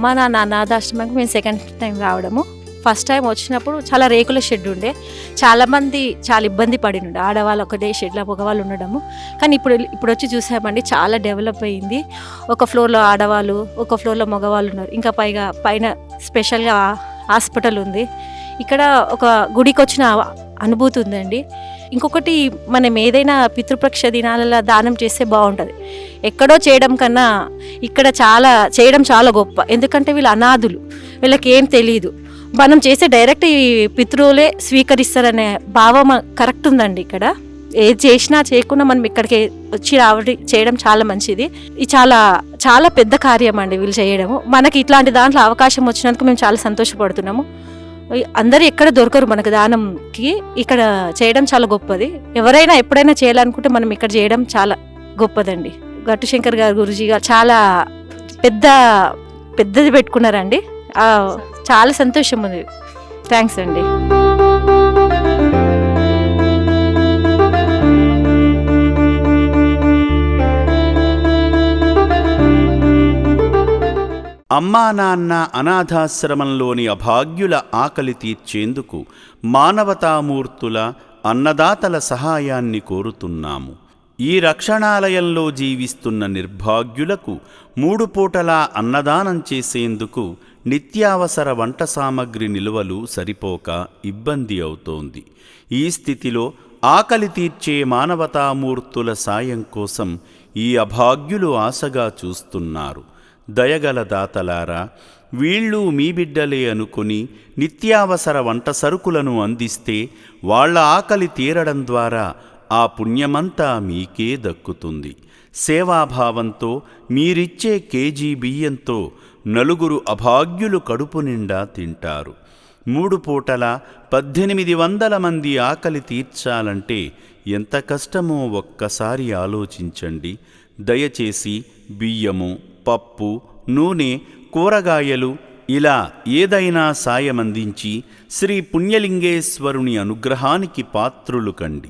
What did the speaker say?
అమ్మ నాన్న అనాథాశ్రమానికి మేము సెకండ్ టైం రావడము. ఫస్ట్ టైం వచ్చినప్పుడు చాలా రేకుల షెడ్ ఉండే, చాలామంది చాలా ఇబ్బంది పడినుండే, ఆడవాళ్ళు ఒకటే షెడ్లో మగవాళ్ళు ఉండడము. కానీ ఇప్పుడు వచ్చి చూసామండి, చాలా డెవలప్ అయ్యింది. ఒక ఫ్లోర్లో ఆడవాళ్ళు, ఒక ఫ్లోర్లో మగవాళ్ళు ఉన్నారు. ఇంకా పైన స్పెషల్గా హాస్పిటల్ ఉంది. ఇక్కడ ఒక గుడికి వచ్చిన అనుభూతి ఉందండి. ఇంకొకటి, మనం ఏదైనా పితృపక్ష దినాలలో దానం చేస్తే బాగుంటుంది. ఎక్కడో చేయడం కన్నా ఇక్కడ చేయడం చాలా గొప్ప. ఎందుకంటే వీళ్ళు అనాథులు, వీళ్ళకి ఏం తెలియదు. మనం చేసే డైరెక్ట్ ఈ పితృలే స్వీకరిస్తారనే భావం కరెక్ట్ ఉందండి. ఇక్కడ ఏది చేసినా చేయకుండా మనం ఇక్కడికి వచ్చి చేయడం చాలా మంచిది. ఇది చాలా చాలా పెద్ద కార్యం అండి వీళ్ళు చేయడము. మనకి ఇట్లాంటి దాంట్లో అవకాశం వచ్చినందుకు మేము చాలా సంతోషపడుతున్నాము. అందరూ ఎక్కడ దొరకరు మనకు దానంకి, ఇక్కడ చేయడం చాలా గొప్పది. ఎవరైనా ఎప్పుడైనా చేయాలనుకుంటే మనం ఇక్కడ చేయడం చాలా గొప్పదండి. గట్టు శంకర్ గారు గురుజీ గారు చాలా పెద్దది పెట్టుకున్నారండి. చాలా సంతోషం ఉంది. థ్యాంక్స్ అండి. అమ్మా నాన్న అనాథాశ్రమంలోని అభాగ్యుల ఆకలి తీర్చేందుకు మానవతామూర్తుల అన్నదాతల సహాయాన్ని కోరుతున్నాము. ఈ రక్షణాలయంలో జీవిస్తున్న నిర్భాగ్యులకు 3 పూటలా అన్నదానం చేసేందుకు నిత్యావసర వంట సామగ్రి నిల్వలు సరిపోక ఇబ్బంది అవుతోంది. ఈ స్థితిలో ఆకలి తీర్చే మానవతామూర్తుల సాయం కోసం ఈ అభాగ్యులు ఆశగా చూస్తున్నారు. దయగల దాతలారా, వీళ్ళు మీ బిడ్డలే అనుకుని నిత్యావసర వంట సరుకులను అందిస్తే వాళ్ల ఆకలి తీరడం ద్వారా ఆ పుణ్యమంతా మీకే దక్కుతుంది. సేవాభావంతో మీరిచ్చే కేజీ బియ్యంతో 4 అభాగ్యులు కడుపు నిండా తింటారు. 3 పూటల 1800 మంది ఆకలి తీర్చాలంటే ఎంత కష్టమో ఒక్కసారి ఆలోచించండి. దయచేసి బియ్యము, పప్పు, నూనె, కూరగాయలు ఇలా ఏదైనా సాయమందించి శ్రీ పుణ్యలింగేశ్వరుని అనుగ్రహానికి పాత్రులు కండి.